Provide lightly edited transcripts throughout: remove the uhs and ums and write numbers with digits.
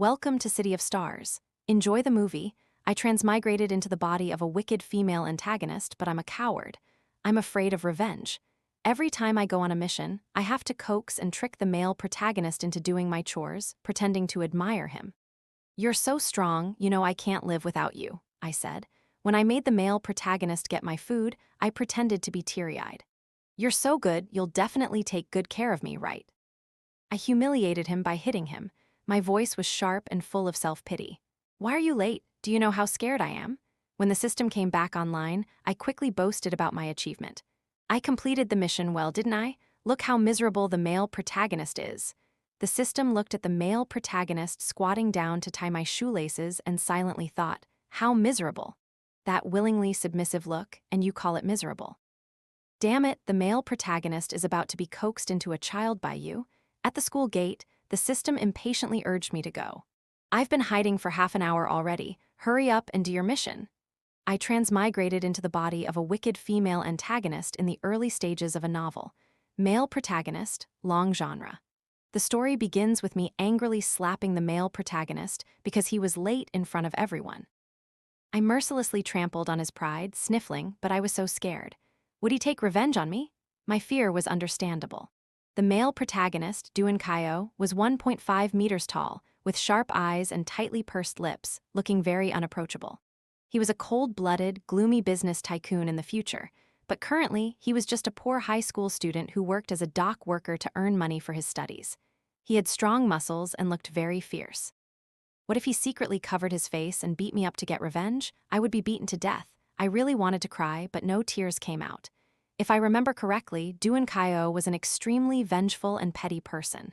Welcome to City of Stars. Enjoy the movie. I transmigrated into the body of a wicked female antagonist, but I'm a coward. I'm afraid of revenge. Every time I go on a mission, I have to coax and trick the male protagonist into doing my chores, pretending to admire him. You're so strong, you know I can't live without you, I said. When I made the male protagonist get my food, I pretended to be teary-eyed. You're so good, you'll definitely take good care of me, right? I humiliated him by hitting him. My voice was sharp and full of self-pity. Why are you late? Do you know how scared I am? When the system came back online, I quickly boasted about my achievement. I completed the mission well, didn't I? Look how miserable the male protagonist is. The system looked at the male protagonist squatting down to tie my shoelaces and silently thought, how miserable. That willingly submissive look, and you call it miserable. Damn it, the male protagonist is about to be coaxed into a child by you. At the school gate, the system impatiently urged me to go. I've been hiding for half an hour already. Hurry up and do your mission. I transmigrated into the body of a wicked female antagonist in the early stages of a novel. Male protagonist, long genre. The story begins with me angrily slapping the male protagonist because he was late in front of everyone. I mercilessly trampled on his pride, sniffling, but I was so scared. Would he take revenge on me? My fear was understandable. The male protagonist, Duan Qiao, was 1.5 meters tall, with sharp eyes and tightly pursed lips, looking very unapproachable. He was a cold-blooded, gloomy business tycoon in the future, but currently he was just a poor high school student who worked as a dock worker to earn money for his studies. He had strong muscles and looked very fierce. What if he secretly covered his face and beat me up to get revenge? I would be beaten to death. I really wanted to cry, but no tears came out. If I remember correctly, Duan Qiao was an extremely vengeful and petty person.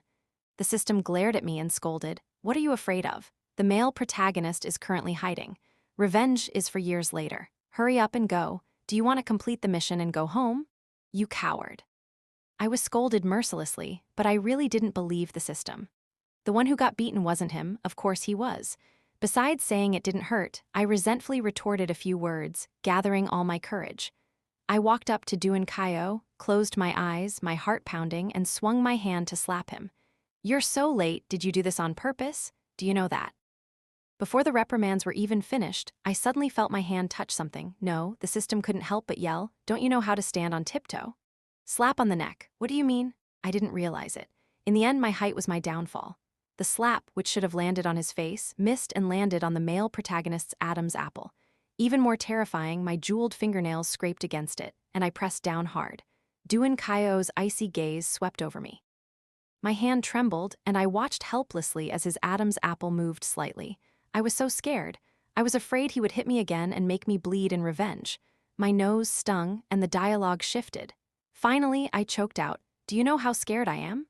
The system glared at me and scolded, "What are you afraid of? The male protagonist is currently hiding. Revenge is for years later. Hurry up and go. Do you want to complete the mission and go home? You coward." I was scolded mercilessly, but I really didn't believe the system. The one who got beaten wasn't him, of course he was. Besides saying it didn't hurt, I resentfully retorted a few words, gathering all my courage. I walked up to Duan Qiao, closed my eyes, my heart pounding, and swung my hand to slap him. "You're so late, did you do this on purpose? Do you know that?" Before the reprimands were even finished, I suddenly felt my hand touch something. No, the system couldn't help but yell, "Don't you know how to stand on tiptoe?" Slap on the neck. What do you mean? I didn't realize it. In the end, my height was my downfall. The slap, which should have landed on his face, missed and landed on the male protagonist's Adam's apple. Even more terrifying, my jeweled fingernails scraped against it, and I pressed down hard. Duan Qiao's icy gaze swept over me. My hand trembled, and I watched helplessly as his Adam's apple moved slightly. I was so scared. I was afraid he would hit me again and make me bleed in revenge. My nose stung, and the dialogue shifted. Finally, I choked out, "Do you know how scared I am?"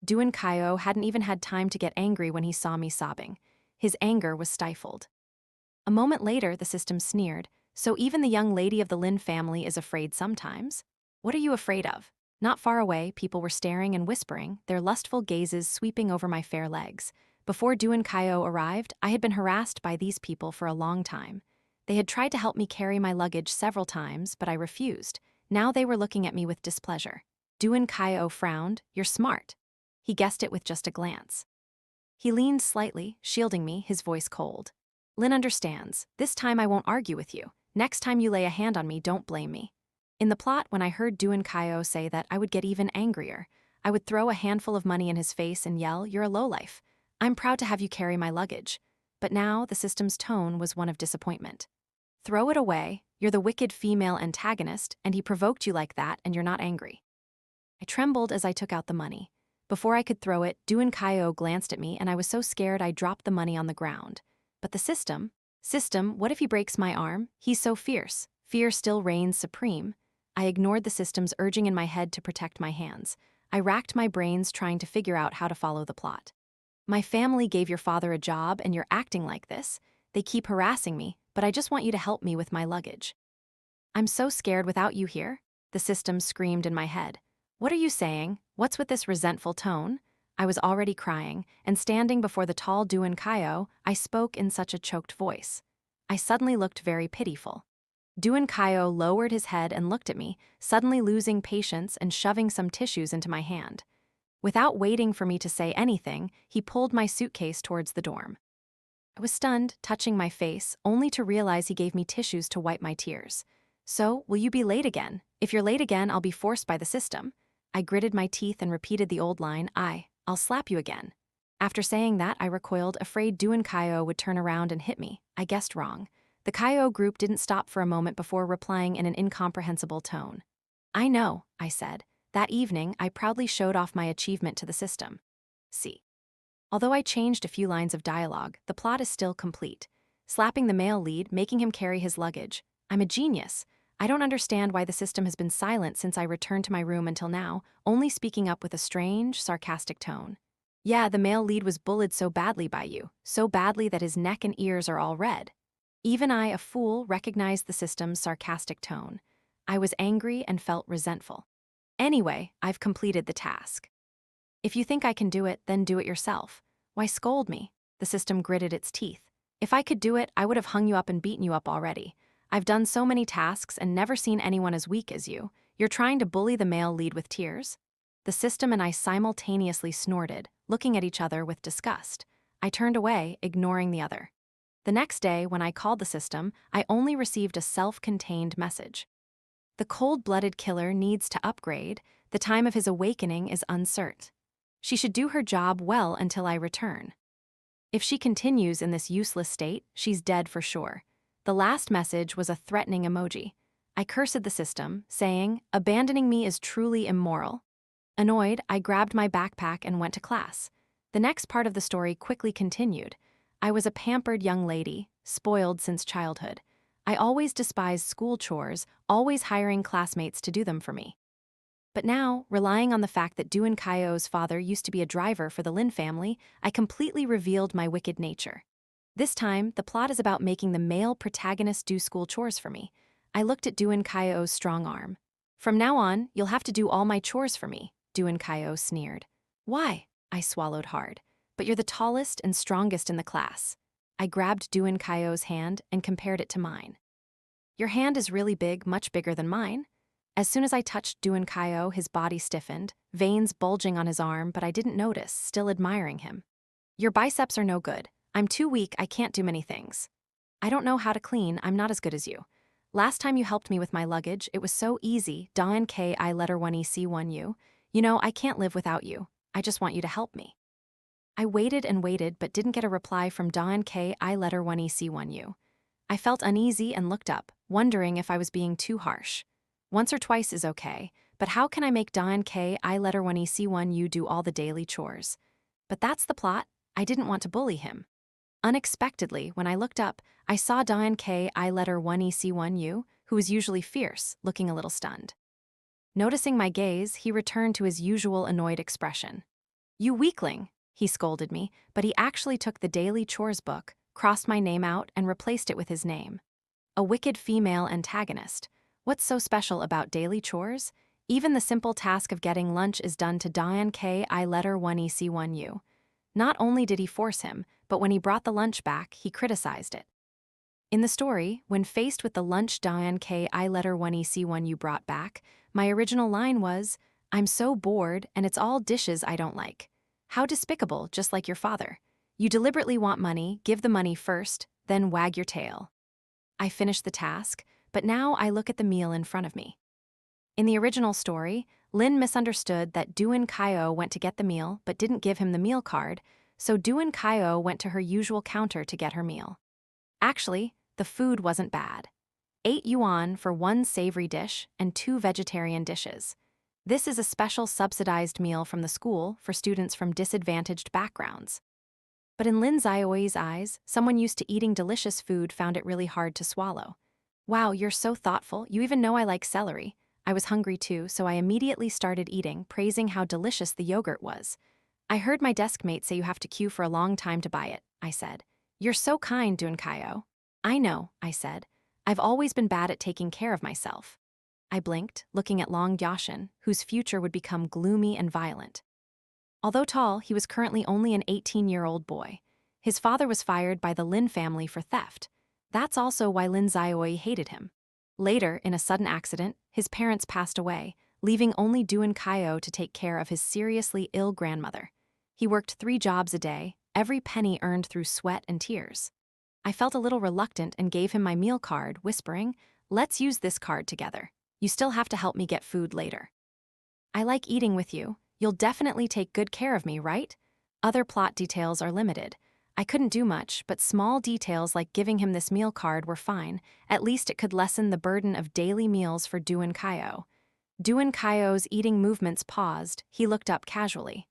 Duan Qiao hadn't even had time to get angry when he saw me sobbing. His anger was stifled. A moment later, the system sneered, "So even the young lady of the Lin family is afraid sometimes? What are you afraid of?" Not far away, people were staring and whispering, their lustful gazes sweeping over my fair legs. Before Duan Qiao arrived, I had been harassed by these people for a long time. They had tried to help me carry my luggage several times, but I refused. Now they were looking at me with displeasure. Duan Qiao frowned, "You're smart." He guessed it with just a glance. He leaned slightly, shielding me, his voice cold. "Lin understands. This time I won't argue with you. Next time you lay a hand on me, don't blame me." In the plot, when I heard Duan Qiao say that, I would get even angrier. I would throw a handful of money in his face and yell, "You're a lowlife. I'm proud to have you carry my luggage." But now the system's tone was one of disappointment. "Throw it away. You're the wicked female antagonist, and he provoked you like that, and you're not angry." I trembled as I took out the money. Before I could throw it, Duan Qiao glanced at me, and I was so scared I dropped the money on the ground. But the system, what if he breaks my arm? He's so fierce. Fear still reigns supreme. I ignored the system's urging in my head to protect my hands. I racked my brains trying to figure out how to follow the plot. "My family gave your father a job, and you're acting like this. They keep harassing me, but I just want you to help me with my luggage." "I'm so scared without you here," the system screamed in my head. "What are you saying? What's with this resentful tone?" I was already crying, and standing before the tall Duan Qiao, I spoke in such a choked voice. I suddenly looked very pitiful. Duan Qiao lowered his head and looked at me, suddenly losing patience and shoving some tissues into my hand. Without waiting for me to say anything, he pulled my suitcase towards the dorm. I was stunned, touching my face, only to realize he gave me tissues to wipe my tears. "So, will you be late again? If you're late again, I'll be forced by the system." I gritted my teeth and repeated the old line, I'll slap you again. After saying that, I recoiled, afraid Duan Qiao would turn around and hit me. I guessed wrong. The Qiao group didn't stop for a moment before replying in an incomprehensible tone. "I know," I said. That evening, I proudly showed off my achievement to the system. See. Although I changed a few lines of dialogue, the plot is still complete. Slapping the male lead, making him carry his luggage. I'm a genius. I don't understand why the system has been silent since I returned to my room until now, only speaking up with a strange, sarcastic tone. "Yeah, the male lead was bullied so badly by you, so badly that his neck and ears are all red." Even I, a fool, recognized the system's sarcastic tone. I was angry and felt resentful. "Anyway, I've completed the task. If you think I can do it, then do it yourself. Why scold me?" The system gritted its teeth. "If I could do it, I would have hung you up and beaten you up already. I've done so many tasks and never seen anyone as weak as you. You're trying to bully the male lead with tears?" The system and I simultaneously snorted, looking at each other with disgust. I turned away, ignoring the other. The next day, when I called the system, I only received a self-contained message. "The cold-blooded killer needs to upgrade. The time of his awakening is uncertain. She should do her job well until I return. If she continues in this useless state, she's dead for sure." The last message was a threatening emoji. I cursed the system, saying, "Abandoning me is truly immoral." Annoyed, I grabbed my backpack and went to class. The next part of the story quickly continued. I was a pampered young lady, spoiled since childhood. I always despised school chores, always hiring classmates to do them for me. But now, relying on the fact that Duan Qiao's father used to be a driver for the Lin family, I completely revealed my wicked nature. This time, the plot is about making the male protagonist do school chores for me. I looked at Duan Qiao's strong arm. "From now on, you'll have to do all my chores for me," Duan Qiao sneered. "Why?" I swallowed hard. "But you're the tallest and strongest in the class." I grabbed Duan Qiao's hand and compared it to mine. "Your hand is really big, much bigger than mine." As soon as I touched Duan Qiao, his body stiffened, veins bulging on his arm, but I didn't notice, still admiring him. "Your biceps are no good. I'm too weak, I can't do many things." "I don't know how to clean, I'm not as good as you. Last time you helped me with my luggage, it was so easy, Duan Ki letter 1EC1U. You know, I can't live without you. I just want you to help me." I waited and waited, but didn't get a reply from Duan Ki letter 1EC1U. I felt uneasy and looked up, wondering if I was being too harsh. Once or twice is okay, but how can I make Duan Ki letter 1EC1U do all the daily chores? But that's the plot. I didn't want to bully him. Unexpectedly, when I looked up, I saw Duan Ki letter 1EC1U, who was usually fierce, looking a little stunned. Noticing my gaze, he returned to his usual annoyed expression. "You weakling," he scolded me, but he actually took the daily chores book, crossed my name out, and replaced it with his name. A wicked female antagonist. What's so special about daily chores? Even the simple task of getting lunch is done to Duan Ki letter 1EC1U. Not only did he force him, but when he brought the lunch back, he criticized it. In the story, when faced with the lunch Duan Ki letter 1EC1U brought back, my original line was, "I'm so bored and it's all dishes I don't like." How despicable, just like your father. You deliberately want money, give the money first, then wag your tail. I finished the task, but now I look at the meal in front of me. In the original story, Lin misunderstood that Duan Qiao went to get the meal but didn't give him the meal card, so Duan Qiao went to her usual counter to get her meal. Actually, the food wasn't bad. 8 yuan for 1 savory dish and 2 vegetarian dishes. This is a special subsidized meal from the school for students from disadvantaged backgrounds. But in Lin Xiao's eyes, someone used to eating delicious food found it really hard to swallow. "Wow, you're so thoughtful, you even know I like celery." I was hungry too, so I immediately started eating, praising how delicious the yogurt was. "I heard my desk mate say you have to queue for a long time to buy it," I said. "You're so kind, Duan Qiao." "I know," I said. "I've always been bad at taking care of myself." I blinked, looking at Long Yashin, whose future would become gloomy and violent. Although tall, he was currently only an 18-year-old boy. His father was fired by the Lin family for theft. That's also why Lin Xiaoi hated him. Later, in a sudden accident, his parents passed away, leaving only Duan Qiao to take care of his seriously ill grandmother. He worked 3 jobs a day, every penny earned through sweat and tears. I felt a little reluctant and gave him my meal card, whispering, "Let's use this card together. You still have to help me get food later. I like eating with you. You'll definitely take good care of me, right?" Other plot details are limited. I couldn't do much, but small details like giving him this meal card were fine. At least it could lessen the burden of daily meals for Duan Qiao. Duan Qiao's eating movements paused. He looked up casually.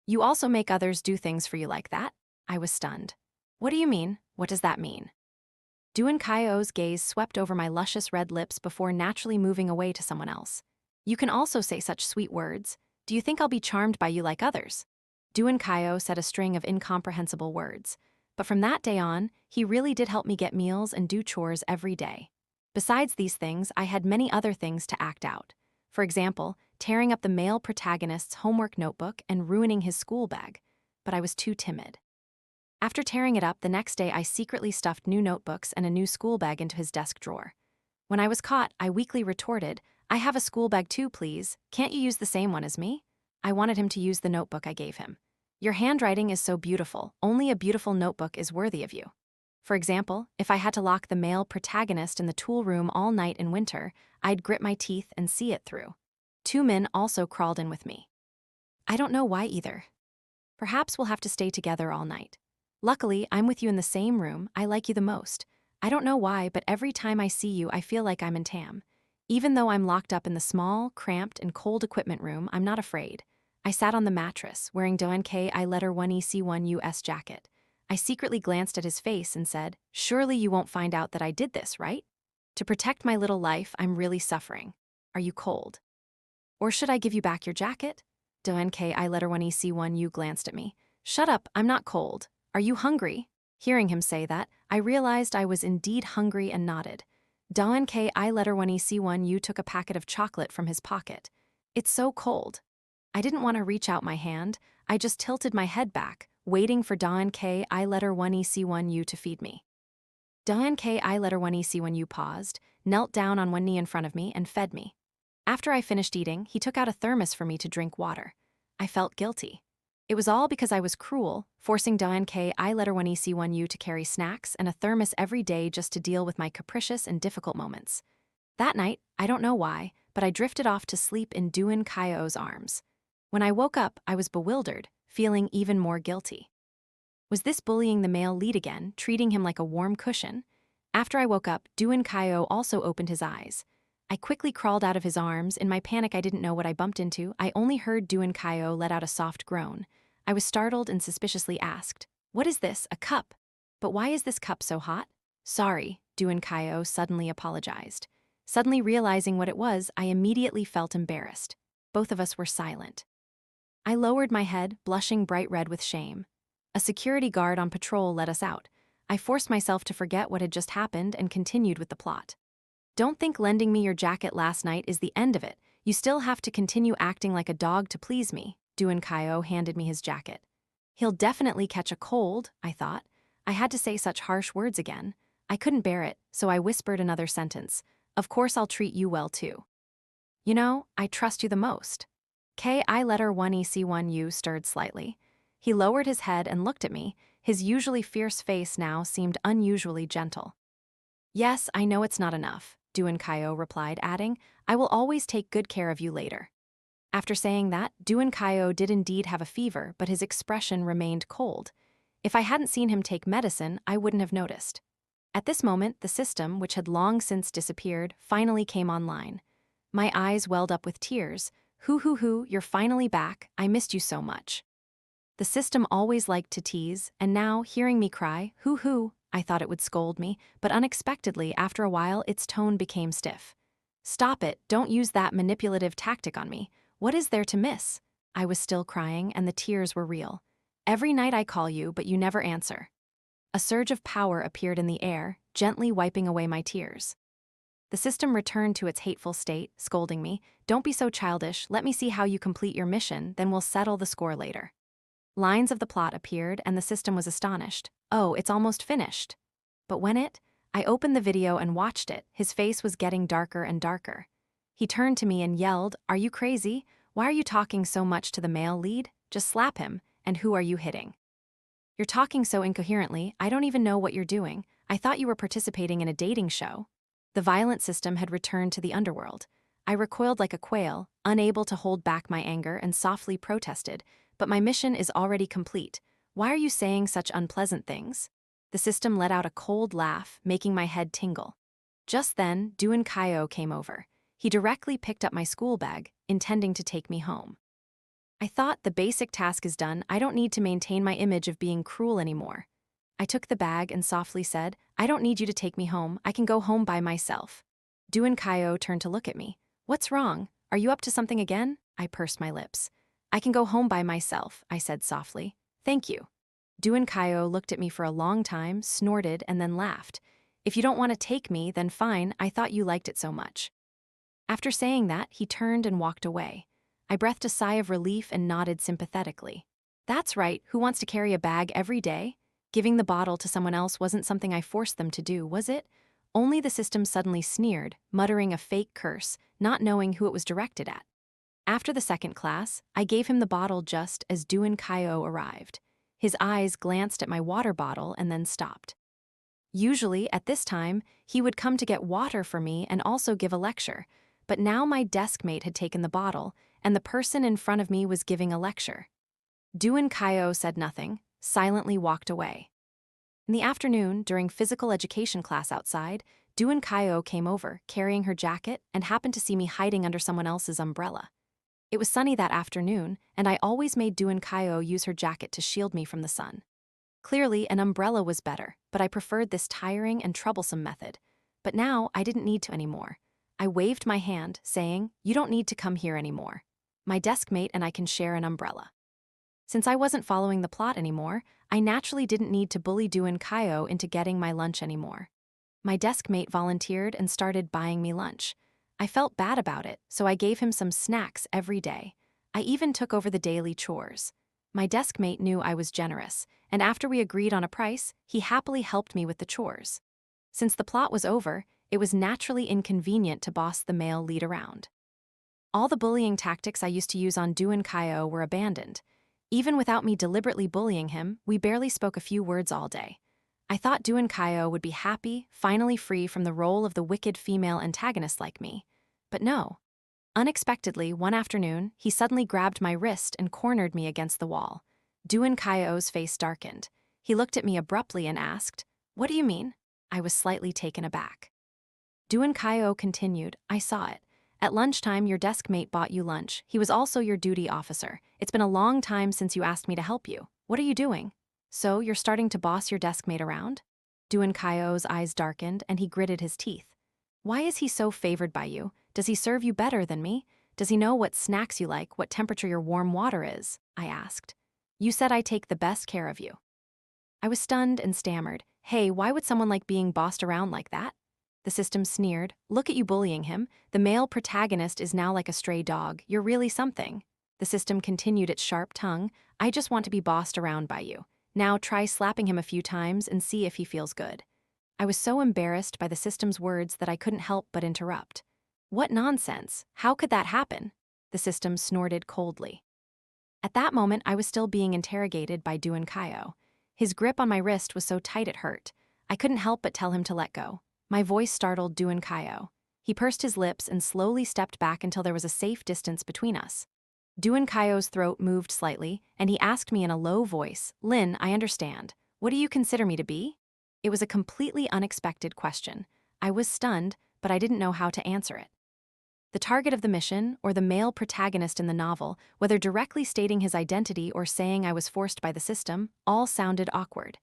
"You also make others do things for you like that?" I was stunned. "What do you mean? What does that mean?" Duan Qiao's gaze swept over my luscious red lips before naturally moving away to someone else. "You can also say such sweet words. Do you think I'll be charmed by you like others?" Duan Qiao said a string of incomprehensible words. But from that day on, he really did help me get meals and do chores every day. Besides these things, I had many other things to act out. For example, tearing up the male protagonist's homework notebook and ruining his school bag. But I was too timid. After tearing it up, the next day I secretly stuffed new notebooks and a new school bag into his desk drawer. When I was caught, I weakly retorted, "I have a school bag too, please. Can't you use the same one as me?" I wanted him to use the notebook I gave him. "Your handwriting is so beautiful. Only a beautiful notebook is worthy of you." For example, if I had to lock the male protagonist in the tool room all night in winter, I'd grit my teeth and see it through. 2 men also crawled in with me. I don't know why either. Perhaps we'll have to stay together all night. Luckily, I'm with you in the same room. I like you the most. I don't know why, but every time I see you, I feel like I'm in Tam. Even though I'm locked up in the small, cramped, and cold equipment room, I'm not afraid. I sat on the mattress, wearing Duan Qiao letter 1EC1US jacket. I secretly glanced at his face and said, "Surely you won't find out that I did this, right? To protect my little life, I'm really suffering. Are you cold? Or should I give you back your jacket?" Duan Qiao letter 1EC1U glanced at me. "Shut up, I'm not cold. Are you hungry?" Hearing him say that, I realized I was indeed hungry and nodded. Duan Qiao letter 1EC1U took a packet of chocolate from his pocket. "It's so cold." I didn't want to reach out my hand. I just tilted my head back, waiting for Duan Qiao letter 1EC1U to feed me. Duan Qiao letter 1EC1U paused, knelt down on one knee in front of me, and fed me. After I finished eating, he took out a thermos for me to drink water. I felt guilty. It was all because I was cruel, forcing Duan Qiao letter 1EC1U to carry snacks and a thermos every day just to deal with my capricious and difficult moments. That night, I don't know why, but I drifted off to sleep in Duan Qiao's arms. When I woke up, I was bewildered, feeling even more guilty. Was this bullying the male lead again, treating him like a warm cushion? After I woke up, Duan Qiao also opened his eyes. I quickly crawled out of his arms. In my panic, I didn't know what I bumped into. I only heard Duan Qiao let out a soft groan. I was startled and suspiciously asked, "What is this, a cup? But why is this cup so hot?" "Sorry," Duan Qiao suddenly apologized. Suddenly realizing what it was, I immediately felt embarrassed. Both of us were silent. I lowered my head, blushing bright red with shame. A security guard on patrol let us out. I forced myself to forget what had just happened and continued with the plot. "Don't think lending me your jacket last night is the end of it. You still have to continue acting like a dog to please me." Duan Qiao handed me his jacket. "He'll definitely catch a cold," I thought. I had to say such harsh words again. I couldn't bear it, so I whispered another sentence. "Of course I'll treat you well too. You know, I trust you the most." Qiao letter 1EC1U stirred slightly. He lowered his head and looked at me. His usually fierce face now seemed unusually gentle. "Yes, I know it's not enough," Duan Qiao replied, adding, "I will always take good care of you later." After saying that, Duan Qiao did indeed have a fever, but his expression remained cold. If I hadn't seen him take medicine, I wouldn't have noticed. At this moment, the system, which had long since disappeared, finally came online. My eyes welled up with tears. Hoo, you're finally back. I missed you so much." The system always liked to tease, and now, hearing me cry, hoo, I thought it would scold me, but unexpectedly, after a while, its tone became stiff. "Stop it, don't use that manipulative tactic on me. What is there to miss?" I was still crying, and the tears were real. "Every night I call you, but you never answer." A surge of power appeared in the air, gently wiping away my tears. The system returned to its hateful state, scolding me, "Don't be so childish, let me see how you complete your mission, then we'll settle the score later." Lines of the plot appeared, and the system was astonished. "Oh, it's almost finished." But I opened the video and watched it, his face was getting darker and darker. He turned to me and yelled, "Are you crazy? Why are you talking so much to the male lead? Just slap him, and who are you hitting? You're talking so incoherently, I don't even know what you're doing. I thought you were participating in a dating show." The violent system had returned to the underworld. I recoiled like a quail, unable to hold back my anger, and softly protested, "But my mission is already complete. Why are you saying such unpleasant things?" The system let out a cold laugh, making my head tingle. Just then, Duan Qiao came over. He directly picked up my school bag, intending to take me home. I thought, the basic task is done, I don't need to maintain my image of being cruel anymore. I took the bag and softly said, "I don't need you to take me home, I can go home by myself." Duan Qiao turned to look at me. "What's wrong? Are you up to something again?" I pursed my lips. "I can go home by myself," I said softly. "Thank you." Duan Qiao looked at me for a long time, snorted, and then laughed. "If you don't want to take me, then fine, I thought you liked it so much." After saying that, he turned and walked away. I breathed a sigh of relief and nodded sympathetically. That's right, who wants to carry a bag every day? Giving the bottle to someone else wasn't something I forced them to do, was it? Only the system suddenly sneered, muttering a fake curse, not knowing who it was directed at. After the second class, I gave him the bottle just as Duan Qiao arrived. His eyes glanced at my water bottle and then stopped. Usually, at this time, he would come to get water for me and also give a lecture, but now my desk mate had taken the bottle, and the person in front of me was giving a lecture. Duan Qiao said nothing, silently walked away. In the afternoon, during physical education class outside, Duan Qiao came over, carrying her jacket, and happened to see me hiding under someone else's umbrella. It was sunny that afternoon, and I always made Duan Qiao use her jacket to shield me from the sun. Clearly, an umbrella was better, but I preferred this tiring and troublesome method. But now, I didn't need to anymore. I waved my hand, saying, "You don't need to come here anymore. My desk mate and I can share an umbrella." Since I wasn't following the plot anymore, I naturally didn't need to bully Duan Qiao into getting my lunch anymore. My desk mate volunteered and started buying me lunch. I felt bad about it, so I gave him some snacks every day. I even took over the daily chores. My desk mate knew I was generous, and after we agreed on a price, he happily helped me with the chores. Since the plot was over, it was naturally inconvenient to boss the male lead around. All the bullying tactics I used to use on Duan Qiao were abandoned. Even without me deliberately bullying him, we barely spoke a few words all day. I thought Duan Qiao would be happy, finally free from the role of the wicked female antagonist like me. But no. Unexpectedly, one afternoon, he suddenly grabbed my wrist and cornered me against the wall. Duan Qiao's face darkened. He looked at me abruptly and asked, "What do you mean?" I was slightly taken aback. Duan Qiao continued, "I saw it. At lunchtime, your desk mate bought you lunch. He was also your duty officer. It's been a long time since you asked me to help you. What are you doing? So, you're starting to boss your desk mate around?" Duan Qiao's eyes darkened and he gritted his teeth. "Why is he so favored by you? Does he serve you better than me? Does he know what snacks you like, what temperature your warm water is?" I asked. "You said I take the best care of you." I was stunned and stammered, "Hey, why would someone like being bossed around like that?" The system sneered, "Look at you bullying him. The male protagonist is now like a stray dog. You're really something." The system continued its sharp tongue, "I just want to be bossed around by you. Now try slapping him a few times and see if he feels good." I was so embarrassed by the system's words that I couldn't help but interrupt. "What nonsense? How could that happen?" The system snorted coldly. At that moment, I was still being interrogated by Duan Qiao. His grip on my wrist was so tight it hurt. I couldn't help but tell him to let go. My voice startled Duan Qiao. He pursed his lips and slowly stepped back until there was a safe distance between us. Duan Qiao's throat moved slightly, and he asked me in a low voice, "Lin, I understand. What do you consider me to be?" It was a completely unexpected question. I was stunned, but I didn't know how to answer it. The target of the mission, or the male protagonist in the novel, whether directly stating his identity or saying I was forced by the system, all sounded awkward.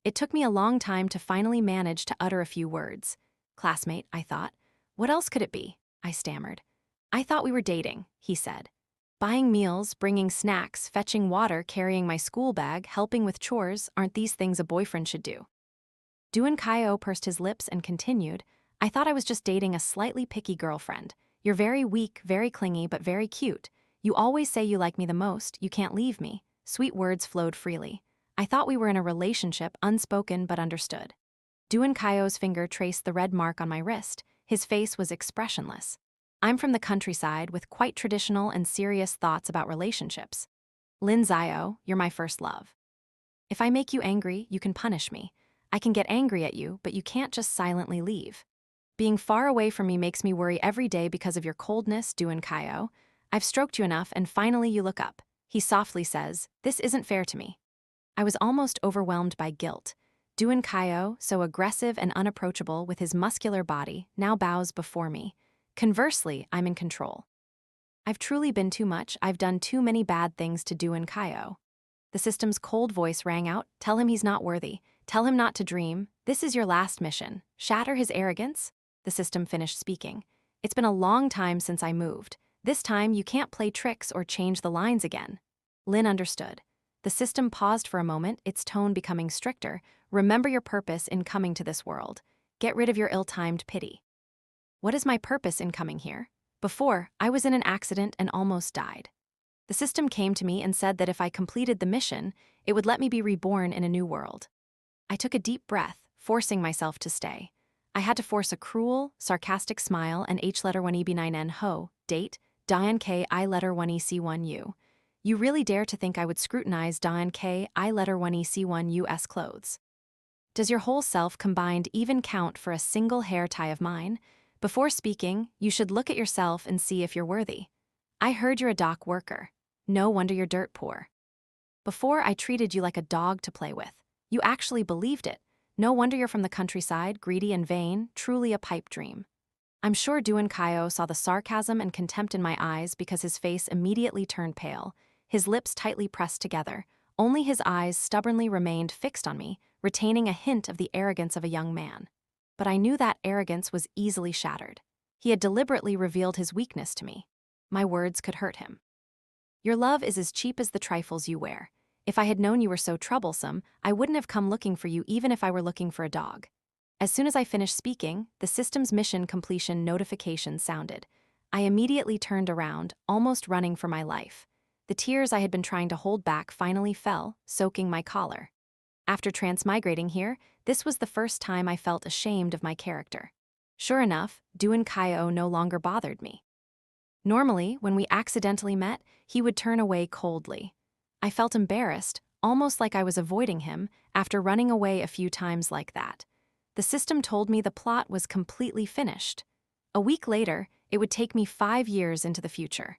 It took me a long time to finally manage to utter a few words. "Classmate," I thought. "What else could it be?" I stammered. "I thought we were dating," he said. "Buying meals, bringing snacks, fetching water, carrying my school bag, helping with chores, aren't these things a boyfriend should do?" Duan Qiao pursed his lips and continued, "I thought I was just dating a slightly picky girlfriend. You're very weak, very clingy, but very cute. You always say you like me the most, you can't leave me." Sweet words flowed freely. I thought we were in a relationship, unspoken but understood. Duan Qiao's finger traced the red mark on my wrist. His face was expressionless. I'm from the countryside with quite traditional and serious thoughts about relationships. Lin Xiao, you're my first love. If I make you angry, you can punish me. I can get angry at you, but you can't just silently leave. Being far away from me makes me worry every day because of your coldness, Duan Qiao. I've stroked you enough and finally you look up. He softly says, "This isn't fair to me." I was almost overwhelmed by guilt. Duan Qiao, so aggressive and unapproachable with his muscular body, now bows before me. Conversely, I'm in control. I've truly been too much. I've done too many bad things to Duan Qiao. The system's cold voice rang out. Tell him he's not worthy. Tell him not to dream. This is your last mission. Shatter his arrogance. The system finished speaking. It's been a long time since I moved. This time you can't play tricks or change the lines again. Lin understood. The system paused for a moment, its tone becoming stricter. Remember your purpose in coming to this world. Get rid of your ill-timed pity. What is my purpose in coming here? Before, I was in an accident and almost died. The system came to me and said that if I completed the mission, it would let me be reborn in a new world. I took a deep breath, forcing myself to stay. I had to force a cruel, sarcastic smile and H-letter 1EB9N ho, date, Duan K I-letter 1EC1U. You really dare to think I would scrutinize Duan K I-letter 1EC1US clothes? Does your whole self combined even count for a single hair tie of mine? Before speaking, you should look at yourself and see if you're worthy. I heard you're a dock worker. No wonder you're dirt poor. Before, I treated you like a dog to play with. You actually believed it. No wonder you're from the countryside, greedy and vain, truly a pipe dream. I'm sure Duan Qiao saw the sarcasm and contempt in my eyes because his face immediately turned pale, his lips tightly pressed together. Only his eyes stubbornly remained fixed on me, retaining a hint of the arrogance of a young man. But I knew that arrogance was easily shattered. He had deliberately revealed his weakness to me. My words could hurt him. Your love is as cheap as the trifles you wear. If I had known you were so troublesome, I wouldn't have come looking for you even if I were looking for a dog. As soon as I finished speaking, the system's mission completion notification sounded. I immediately turned around, almost running for my life. The tears I had been trying to hold back finally fell, soaking my collar. After transmigrating here, this was the first time I felt ashamed of my character. Sure enough, Duan Qiao no longer bothered me. Normally, when we accidentally met, he would turn away coldly. I felt embarrassed, almost like I was avoiding him, after running away a few times like that. The system told me the plot was completely finished. A week later, it would take me 5 years into the future.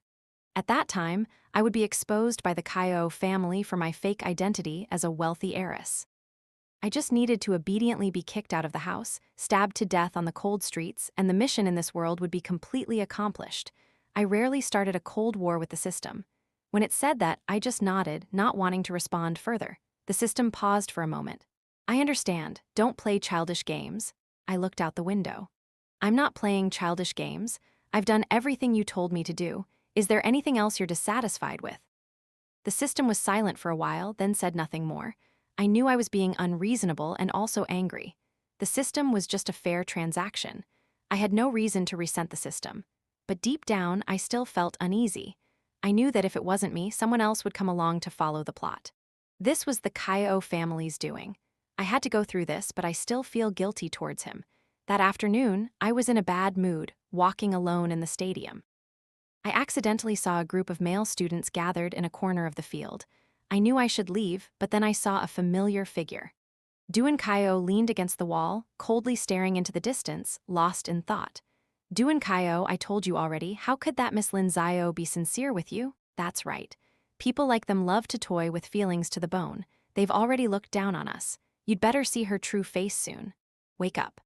At that time, I would be exposed by the Qiao family for my fake identity as a wealthy heiress. I just needed to obediently be kicked out of the house, stabbed to death on the cold streets, and the mission in this world would be completely accomplished. I rarely started a cold war with the system. When it said that, I just nodded, not wanting to respond further. The system paused for a moment. I understand, don't play childish games. I looked out the window. I'm not playing childish games. I've done everything you told me to do. Is there anything else you're dissatisfied with? The system was silent for a while, then said nothing more. I knew I was being unreasonable and also angry. The system was just a fair transaction. I had no reason to resent the system. But deep down, I still felt uneasy. I knew that if it wasn't me, someone else would come along to follow the plot. This was the Qiao family's doing. I had to go through this, but I still feel guilty towards him. That afternoon, I was in a bad mood, walking alone in the stadium. I accidentally saw a group of male students gathered in a corner of the field. I knew I should leave, but then I saw a familiar figure. Duan Qiao leaned against the wall, coldly staring into the distance, lost in thought. Duan Qiao, I told you already, how could that Miss Lin Xiao be sincere with you? That's right. People like them love to toy with feelings to the bone. They've already looked down on us. You'd better see her true face soon. Wake up.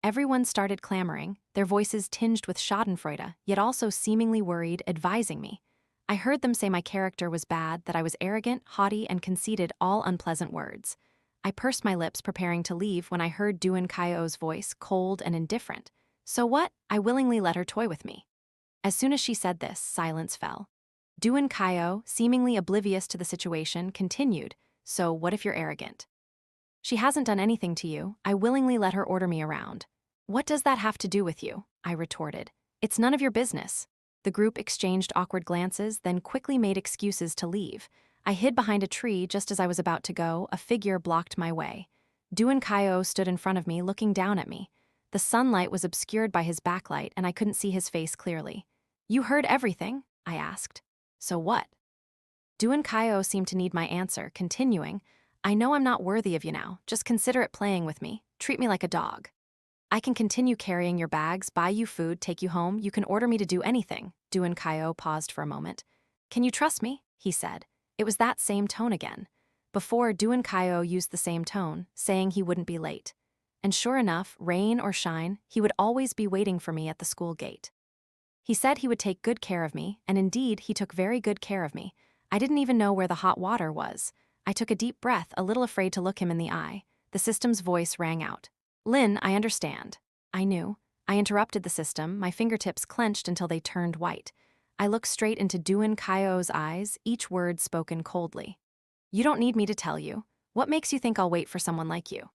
Everyone started clamoring, their voices tinged with schadenfreude, yet also seemingly worried, advising me. I heard them say my character was bad, that I was arrogant, haughty, and conceited, all unpleasant words. I pursed my lips, preparing to leave, when I heard Duan Qiao's voice, cold and indifferent. So what? I willingly let her toy with me. As soon as she said this, silence fell. Duan Qiao, seemingly oblivious to the situation, continued, So what if you're arrogant? She hasn't done anything to you. I willingly let her order me around. What does that have to do with you? I retorted. It's none of your business. The group exchanged awkward glances, then quickly made excuses to leave. I hid behind a tree just as I was about to go. A figure blocked my way. Duan Qiao stood in front of me, looking down at me. The sunlight was obscured by his backlight and I couldn't see his face clearly. "You heard everything?" I asked. "So what?" Duan Qiao seemed to need my answer, continuing, "I know I'm not worthy of you now. Just consider it playing with me. Treat me like a dog. I can continue carrying your bags, buy you food, take you home. You can order me to do anything." Duan Qiao paused for a moment. "Can you trust me?" he said. It was that same tone again. Before, Duan Qiao used the same tone, saying he wouldn't be late. And sure enough, rain or shine, he would always be waiting for me at the school gate. He said he would take good care of me, and indeed, he took very good care of me. I didn't even know where the hot water was. I took a deep breath, a little afraid to look him in the eye. The system's voice rang out. "Lin, I understand." I knew. I interrupted the system, my fingertips clenched until they turned white. I looked straight into Duan Qiao's eyes, each word spoken coldly. "You don't need me to tell you. What makes you think I'll wait for someone like you?"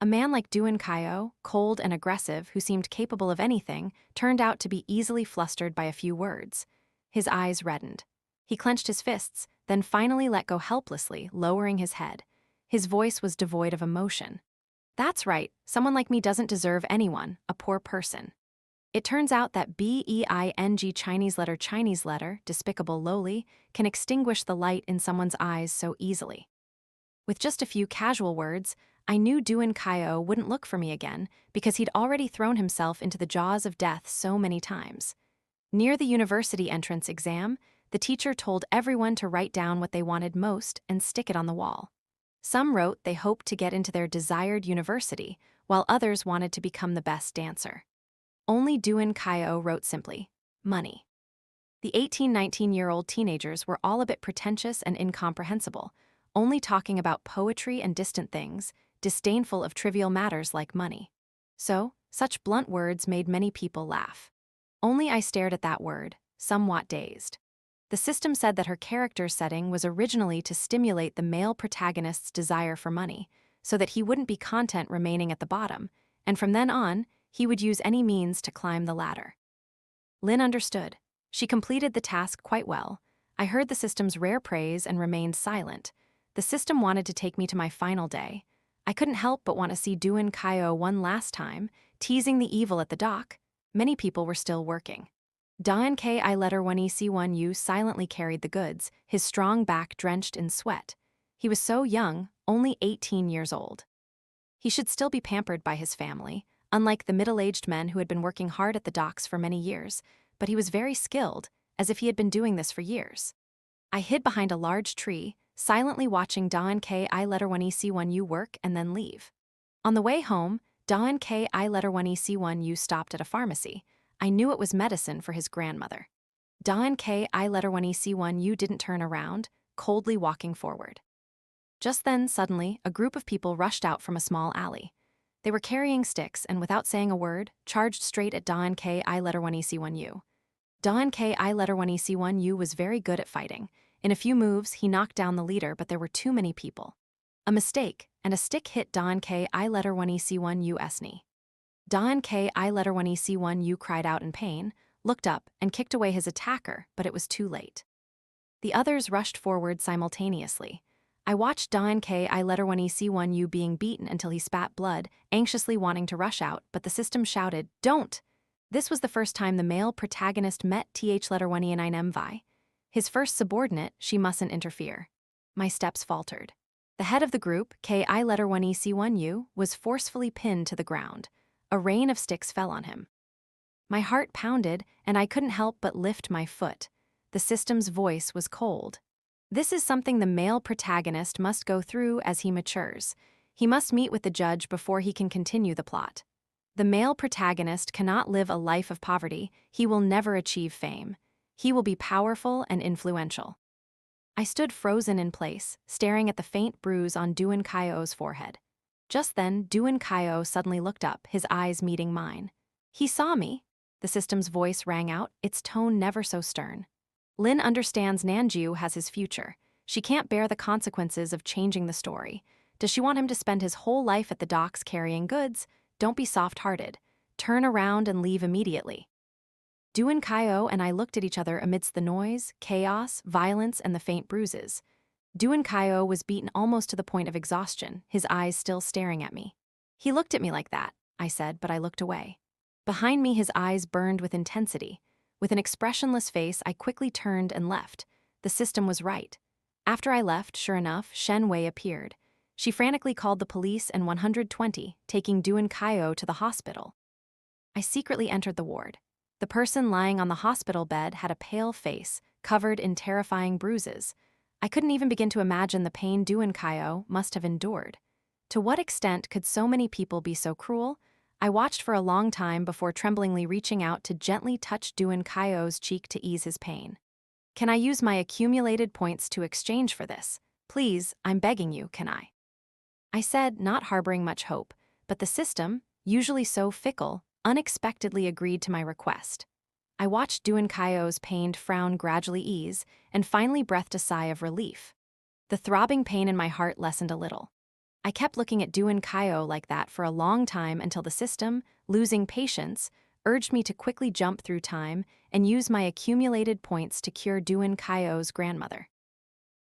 A man like Duan Qiao, cold and aggressive, who seemed capable of anything, turned out to be easily flustered by a few words. His eyes reddened. He clenched his fists, then finally let go helplessly, lowering his head. His voice was devoid of emotion. "That's right, someone like me doesn't deserve anyone, a poor person. It turns out that BEING Chinese letter, despicable lowly, can extinguish the light in someone's eyes so easily." With just a few casual words, I knew Duan Qiao wouldn't look for me again because he'd already thrown himself into the jaws of death so many times. Near the university entrance exam, the teacher told everyone to write down what they wanted most and stick it on the wall. Some wrote they hoped to get into their desired university, while others wanted to become the best dancer. Only Duan Qiao wrote simply, "Money." The 18-19-year-old teenagers were all a bit pretentious and incomprehensible, only talking about poetry and distant things, disdainful of trivial matters like money. So, such blunt words made many people laugh. Only I stared at that word, somewhat dazed. The system said that her character setting was originally to stimulate the male protagonist's desire for money, so that he wouldn't be content remaining at the bottom, and from then on, he would use any means to climb the ladder. Lin understood. She completed the task quite well. I heard the system's rare praise and remained silent. The system wanted to take me to my final day. I couldn't help but want to see Duan Qiao one last time, teasing the evil at the dock. Many people were still working. Duan Qiao silently carried the goods, his strong back drenched in sweat. He was so young, only 18 years old. He should still be pampered by his family, unlike the middle-aged men who had been working hard at the docks for many years, but he was very skilled, as if he had been doing this for years. I hid behind a large tree, silently watching Duan Qiao work and then leave. On the way home, Duan Qiao stopped at a pharmacy. I knew it was medicine for his grandmother. Duan Qiao didn't turn around, coldly walking forward. Just then, suddenly, a group of people rushed out from a small alley. They were carrying sticks and, without saying a word, charged straight at Duan Qiao. Duan Qiao was very good at fighting. In a few moves, he knocked down the leader, but there were too many people. A mistake, and a stick hit Duan Qiao's knee. Duan Qiao cried out in pain, looked up, and kicked away his attacker, but it was too late. The others rushed forward simultaneously. I watched Duan Qiao being beaten until he spat blood, anxiously wanting to rush out, but the system shouted, "Don't!" This was the first time the male protagonist met Th1 his first subordinate, she mustn't interfere. My steps faltered. The head of the group, Ki was forcefully pinned to the ground. A rain of sticks fell on him. My heart pounded, and I couldn't help but lift my foot. The system's voice was cold. This is something the male protagonist must go through as he matures. He must meet with the judge before he can continue the plot. The male protagonist cannot live a life of poverty. He will never achieve fame. He will be powerful and influential. I stood frozen in place, staring at the faint bruise on Duan Qiao's forehead. Just then, Duan Qiao suddenly looked up, his eyes meeting mine. "He saw me," the system's voice rang out, its tone never so stern. "Lin understands Nanjiu has his future. She can't bear the consequences of changing the story. Does she want him to spend his whole life at the docks carrying goods? Don't be soft-hearted. Turn around and leave immediately." Duan Qiao and I looked at each other amidst the noise, chaos, violence, and the faint bruises. Duan Qiao was beaten almost to the point of exhaustion, his eyes still staring at me. He looked at me like that. I said, but I looked away. Behind me, his eyes burned with intensity. With an expressionless face, I quickly turned and left. The system was right. After I left, sure enough, Shen Wei appeared. She frantically called the police and 120, taking Duan Qiao to the hospital. I secretly entered the ward. The person lying on the hospital bed had a pale face, covered in terrifying bruises. I couldn't even begin to imagine the pain Duan Qiao must have endured. To what extent could so many people be so cruel? I watched for a long time before tremblingly reaching out to gently touch Duan Qiao's cheek to ease his pain. Can I use my accumulated points to exchange for this? Please, I'm begging you, can I? I said, not harboring much hope, but the system, usually so fickle, unexpectedly agreed to my request. I watched Duan Qiao's pained frown gradually ease and finally breathed a sigh of relief. The throbbing pain in my heart lessened a little. I kept looking at Duan Qiao like that for a long time until the system, losing patience, urged me to quickly jump through time and use my accumulated points to cure Duan Qiao's grandmother.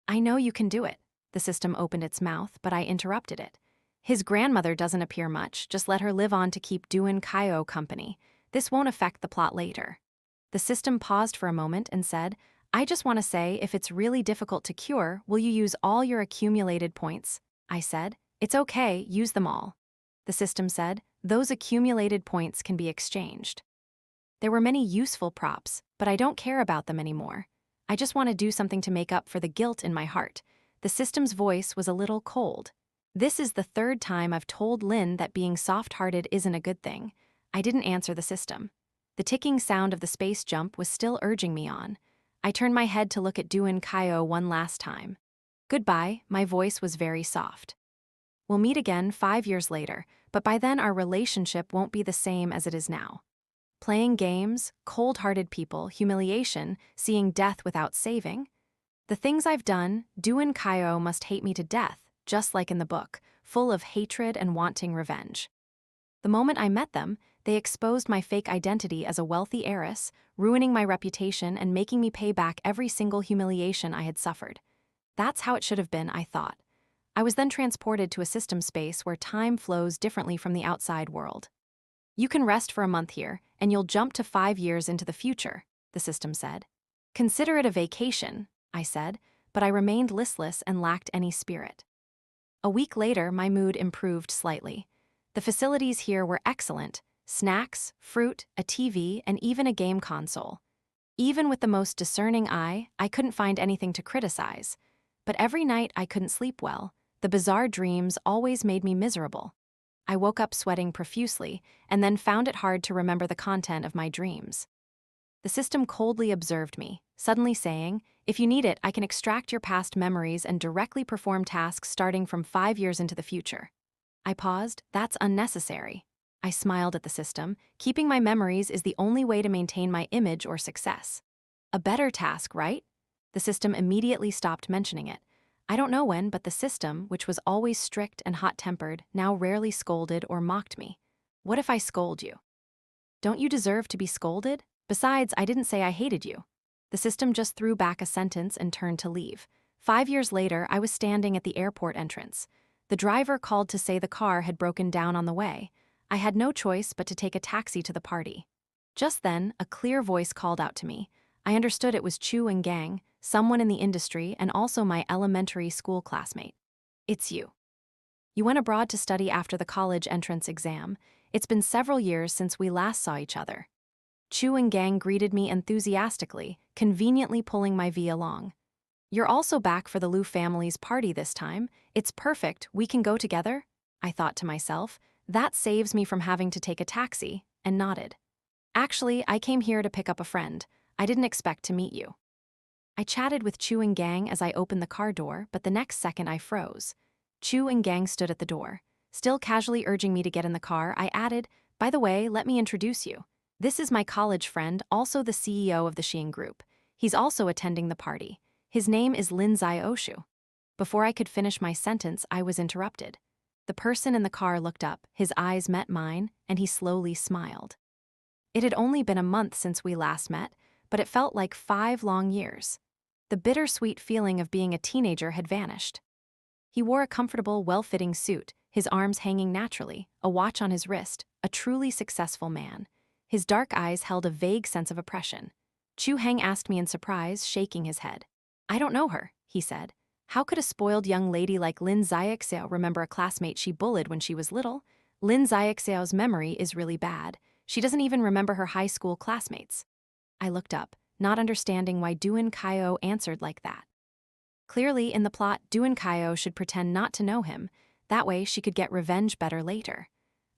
I know you can do it. The system opened its mouth, but I interrupted it. His grandmother doesn't appear much, just let her live on to keep Duan Qiao company. This won't affect the plot later. The system paused for a moment and said, I just want to say, if it's really difficult to cure, will you use all your accumulated points? I said, it's okay, use them all. The system said, those accumulated points can be exchanged. There were many useful props, but I don't care about them anymore. I just want to do something to make up for the guilt in my heart. The system's voice was a little cold. This is the third time I've told Lin that being soft-hearted isn't a good thing. I didn't answer the system. The ticking sound of the space jump was still urging me on. I turned my head to look at Duan Qiao one last time. Goodbye, my voice was very soft. We'll meet again 5 years later, but by then our relationship won't be the same as it is now. Playing games, cold-hearted people, humiliation, seeing death without saving. The things I've done, Duan Qiao must hate me to death, just like in the book, full of hatred and wanting revenge. The moment I met them, they exposed my fake identity as a wealthy heiress, ruining my reputation and making me pay back every single humiliation I had suffered. That's how it should have been, I thought. I was then transported to a system space where time flows differently from the outside world. You can rest for a month here, and you'll jump to 5 years into the future, the system said. Consider it a vacation, I said, but I remained listless and lacked any spirit. A week later, my mood improved slightly. The facilities here were excellent: snacks, fruit, a TV, and even a game console. Even with the most discerning eye, I couldn't find anything to criticize. But every night I couldn't sleep well. The bizarre dreams always made me miserable. I woke up sweating profusely, and then found it hard to remember the content of my dreams. The system coldly observed me, suddenly saying, if you need it, I can extract your past memories and directly perform tasks starting from 5 years into the future. I paused. That's unnecessary. I smiled at the system. Keeping my memories is the only way to maintain my image or success. A better task, right? The system immediately stopped mentioning it. I don't know when, but the system, which was always strict and hot-tempered, now rarely scolded or mocked me. What if I scold you? Don't you deserve to be scolded? Besides, I didn't say I hated you. The system just threw back a sentence and turned to leave. 5 years later, I was standing at the airport entrance. The driver called to say the car had broken down on the way. I had no choice but to take a taxi to the party. Just then, a clear voice called out to me. I understood it was Chu and Gang, someone in the industry and also my elementary school classmate. It's you. You went abroad to study after the college entrance exam. It's been several years since we last saw each other. Chu and Gang greeted me enthusiastically, conveniently pulling my V along. You're also back for the Liu family's party this time. It's perfect, we can go together? I thought to myself. That saves me from having to take a taxi, and nodded. Actually, I came here to pick up a friend. I didn't expect to meet you. I chatted with Chu and Gang as I opened the car door, but the next second I froze. Chu and Gang stood at the door. Still casually urging me to get in the car, I added, by the way, let me introduce you. This is my college friend, also the CEO of the Xin Group. He's also attending the party. His name is Lin Xiao. Before I could finish my sentence, I was interrupted. The person in the car looked up, his eyes met mine, and he slowly smiled. It had only been a month since we last met, but it felt like 5 long years. The bittersweet feeling of being a teenager had vanished. He wore a comfortable, well-fitting suit, his arms hanging naturally, a watch on his wrist, a truly successful man. His dark eyes held a vague sense of oppression. Chu Heng asked me in surprise, shaking his head. "I don't know her," he said. "How could a spoiled young lady like Lin Xiao remember a classmate she bullied when she was little? Lin Xiao's memory is really bad. She doesn't even remember her high school classmates." I looked up, not understanding why Duan Qiao answered like that. Clearly, in the plot, Duan Qiao should pretend not to know him. That way, she could get revenge better later.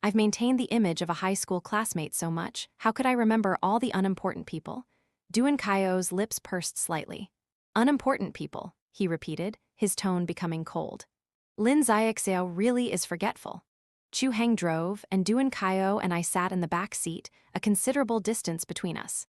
I've maintained the image of a high school classmate so much, how could I remember all the unimportant people? Duan Qiao's lips pursed slightly. "Unimportant people," he repeated, his tone becoming cold. "Lin Xiao really is forgetful." Chu Heng drove, and Duan Qiao and I sat in the back seat, a considerable distance between us.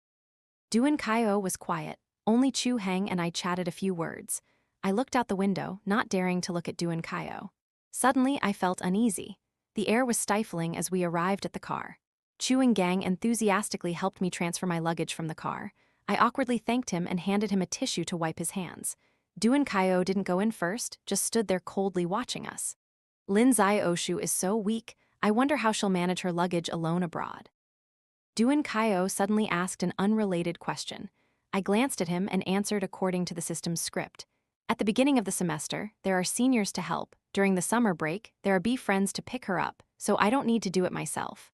Duan Qiao was quiet. Only Chu Heng and I chatted a few words. I looked out the window, not daring to look at Duan Qiao. Suddenly, I felt uneasy. The air was stifling as we arrived at the car. Chu and Gang enthusiastically helped me transfer my luggage from the car. I awkwardly thanked him and handed him a tissue to wipe his hands. Duan Qiao didn't go in first, just stood there coldly watching us. Lin Xiao is so weak, I wonder how she'll manage her luggage alone abroad. Duan Qiao suddenly asked an unrelated question. I glanced at him and answered according to the system's script. At the beginning of the semester, there are seniors to help. During the summer break, there are B friends to pick her up, so I don't need to do it myself.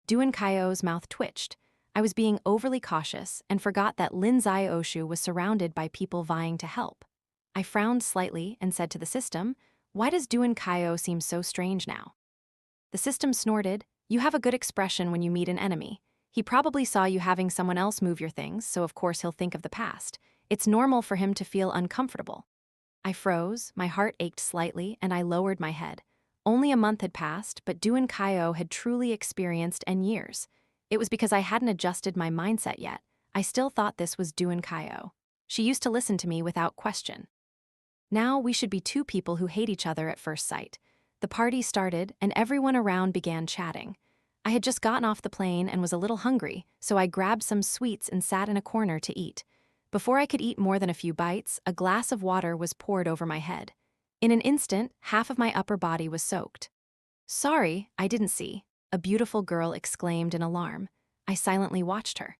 Duan Qiao's mouth twitched. I was being overly cautious and forgot that Lin Xiao was surrounded by people vying to help. I frowned slightly and said to the system, "Why does Duan Qiao seem so strange now?" The system snorted, "You have a good expression when you meet an enemy. He probably saw you having someone else move your things, so of course he'll think of the past. It's normal for him to feel uncomfortable." I froze, my heart ached slightly, and I lowered my head. Only a month had passed, but Duan Qiao had truly experienced years. It was because I hadn't adjusted my mindset yet. I still thought this was Duan Qiao. She used to listen to me without question. Now we should be two people who hate each other at first sight. The party started, and everyone around began chatting. I had just gotten off the plane and was a little hungry, so I grabbed some sweets and sat in a corner to eat. Before I could eat more than a few bites, a glass of water was poured over my head. In an instant, half of my upper body was soaked. "Sorry, I didn't see," a beautiful girl exclaimed in alarm. I silently watched her.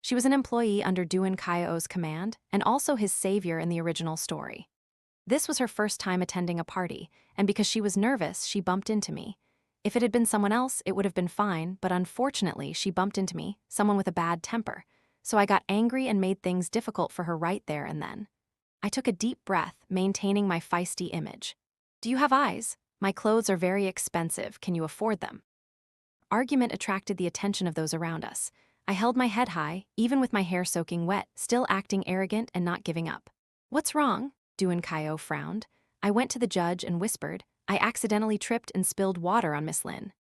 She was an employee under Duan Qiao's command, and also his savior in the original story. This was her first time attending a party, and because she was nervous, she bumped into me. If it had been someone else, it would have been fine, but unfortunately, she bumped into me, someone with a bad temper. So I got angry and made things difficult for her right there and then. I took a deep breath, maintaining my feisty image. "Do you have eyes? My clothes are very expensive. Can you afford them?" Argument attracted the attention of those around us. I held my head high, even with my hair soaking wet, still acting arrogant and not giving up. "What's wrong?" Duan Qiao frowned. I went to the judge and whispered, "I accidentally tripped and spilled water on Miss Lin."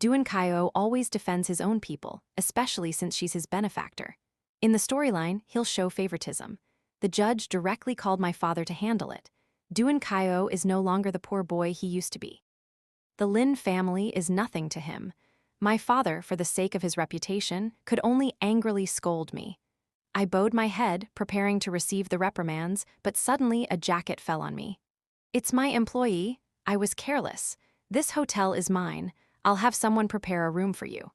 Duan Qiao always defends his own people, especially since she's his benefactor. In the storyline, he'll show favoritism. The judge directly called my father to handle it. Duan Qiao is no longer the poor boy he used to be. The Lin family is nothing to him. My father, for the sake of his reputation, could only angrily scold me. I bowed my head, preparing to receive the reprimands, but suddenly a jacket fell on me. "It's my employee. I was careless. This hotel is mine. I'll have someone prepare a room for you."